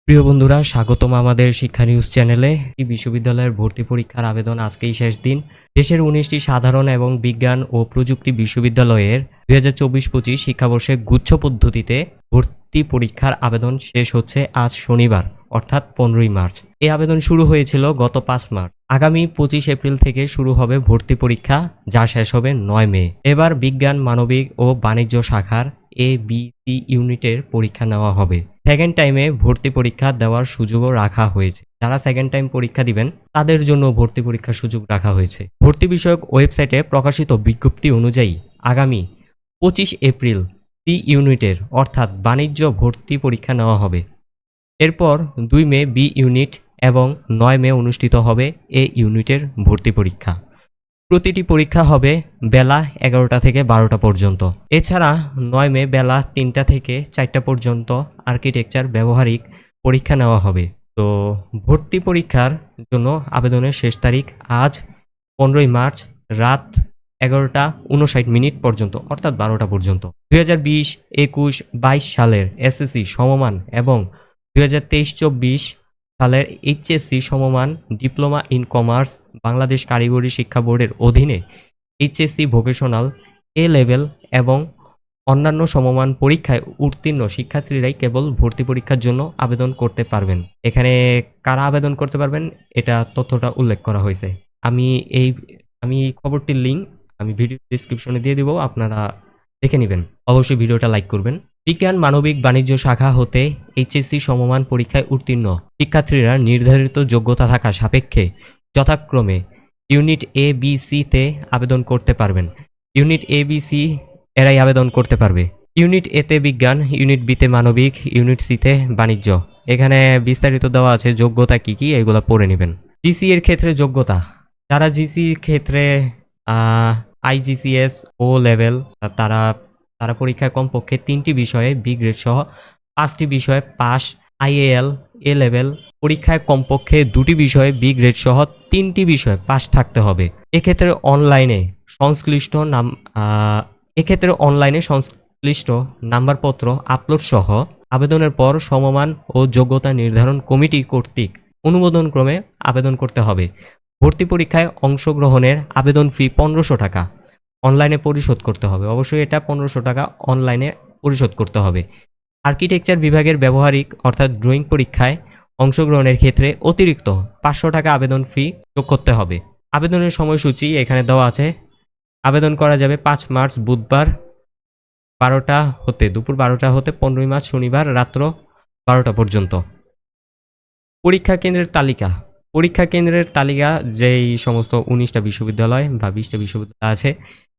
প্রিয় বন্ধুরা, স্বাগতম আমাদের শিক্ষা নিউজ চ্যানেলে। বিশ্ববিদ্যালয়ের ভর্তি পরীক্ষার আবেদন আজকেই শেষ দিন। দেশের ১৯টি সাধারণ এবং বিজ্ঞান ও প্রযুক্তি বিশ্ববিদ্যালয়ের ২০২৪-২৫ শিক্ষাবর্ষে গুচ্ছ পদ্ধতিতে ভর্তি পরীক্ষার আবেদন শেষ হচ্ছে আজ শনিবার অর্থাৎ ১৫ই মার্চ। এই আবেদন শুরু হয়েছিল গত ৫ মার্চ। আগামী ২৫ এপ্রিল থেকে শুরু হবে ভর্তি পরীক্ষা, যা শেষ হবে ৯ মে। এবার বিজ্ঞান, মানবিক ও বাণিজ্য শাখার A-B-C ইউনিটের পরীক্ষা নেওয়া হবে। সেকেন্ড টাইমে ভর্তি পরীক্ষা দেওয়ার সুযোগও রাখা হয়েছে। যারা সেকেন্ড টাইম পরীক্ষা দিবেন তাদের জন্য ভর্তি পরীক্ষার সুযোগ রাখা হয়েছে। ভর্তি বিষয়ক ওয়েবসাইটে প্রকাশিত বিজ্ঞপ্তি অনুযায়ী আগামী ২৫ এপ্রিল সি ইউনিটের অর্থাৎ বাণিজ্য ভর্তি পরীক্ষা নেওয়া হবে। এরপর ২ মে বি ইউনিট এবং ৯ মে অনুষ্ঠিত হবে এ ইউনিটের ভর্তি পরীক্ষা। প্রতিটি পরীক্ষা হবে বেলা ১১টা থেকে ১২টা পর্যন্ত। এছাড়া ৯ মে বেলা ৩টা থেকে ৪টা পর্যন্ত আর্কিটেকচার ব্যবহারিক পরীক্ষা নেওয়া হবে। তো ভর্তি পরীক্ষার জন্য আবেদনের শেষ তারিখ আজ ১৫ই মার্চ রাত ১১টা ৫৯ পর্যন্ত অর্থাৎ ১২টা পর্যন্ত। ২০২০-২১-২২ সালের এসএসসি সমমান এবং ২০২৩-২৪ সালের এইচএসসি সমমান ডিপ্লোমা ইন কমার্স বাংলাদেশ কারিগরি শিক্ষা বোর্ডের অধীনে এইচএসসি ভোকেশনাল এ লেভেল এবং অন্যান্য সমমান পরীক্ষায় উত্তীর্ণ শিক্ষার্থীরাই কেবল ভর্তি পরীক্ষার জন্য আবেদন করতে পারবেন। এখানে কারা আবেদন করতে পারবেন এটা তথ্যটা উল্লেখ করা হয়েছে। আমি খবরটির লিঙ্ক আমি ভিডিও ডেসক্রিপশনে দিয়ে দিব, আপনারা দেখে নেবেন। অবশ্যই ভিডিওটা লাইক করবেন। বিজ্ঞান, মানবিক, বাণিজ্য শাখা হতে এইচএসসি সমমান পরীক্ষায় উত্তীর্ণ শিক্ষার্থীরা নির্ধারিত যোগ্যতা থাকা সাপেক্ষে যথাক্রমে ইউনিট A-B-C-তে আবেদন করতে পারবেন। ইউনিট A-B-C এরাই আবেদন করতে পারবে। ইউনিট এতে বিজ্ঞান, ইউনিট বিতে মানবিক, ইউনিট সিতে বাণিজ্য। এখানে বিস্তারিত দেওয়া আছে যোগ্যতা কি কি, এগুলো পড়ে নেবেন। জিসি এর ক্ষেত্রে যোগ্যতা, যারা জিসি ক্ষেত্রে আইজিসিএস ও লেভেল তারা পরীক্ষায় কমপক্ষে ৩টি বিষয়ে বি গ্রেড সহ 5টি বিষয়ে পাস, আইএএল এ লেভেল পরীক্ষায় কমপক্ষে 2টি বিষয়ে বি গ্রেড সহ 3টি বিষয়ে পাস থাকতে হবে। এক্ষেত্রে অনলাইনে সংশ্লিষ্ট নাম্বারপত্র আপলোড সহ আবেদনের পর সমমান ও যোগ্যতা নির্ধারণ কমিটি কর্তৃক অনুমোদনক্রমে আবেদন করতে হবে। ভর্তি পরীক্ষায় অংশগ্রহণের আবেদন ফি ১৫০০ টাকা অনলাইনে পরিশোধ করতে হবে। অবশ্যই এটা ১৫০০ টাকা অনলাইনে পরিশোধ করতে হবে। আর্কিটেকচার বিভাগের ব্যবহারিক অর্থাৎ ড্রয়িং পরীক্ষায় অংশগ্রহণের ক্ষেত্রে অতিরিক্ত ৫০০ টাকা আবেদন ফি যোগ করতে হবে। আবেদনের সময়সূচি এখানে দেওয়া আছে। আবেদন করা যাবে ৫ মার্চ বুধবার দুপুর ১২টা হতে ১৫ই মার্চ শনিবার রাত্র ১২টা পর্যন্ত। পরীক্ষা কেন্দ্রের তালিকা যেই সমস্ত ১৯টা বিশ্ববিদ্যালয় বা ২০টা বিশ্ববিদ্যালয় আছে,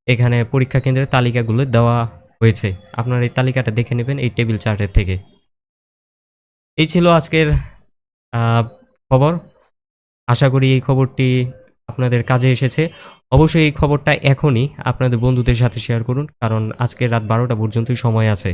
এখানে পরীক্ষা কেন্দ্রের তালিকাগুলো দেওয়া হয়েছে। আপনারা এই তালিকাটা দেখে নেবেন এই টেবিল চার্টের থেকে। এই ছিল আজকের খবর। আশা করি এই খবরটি আপনাদের কাজে এসেছে। অবশ্যই এই খবরটা এখনই আপনাদের বন্ধুদের সাথে শেয়ার করুন, কারণ আজকে রাত ১২টা পর্যন্তই সময় আছে।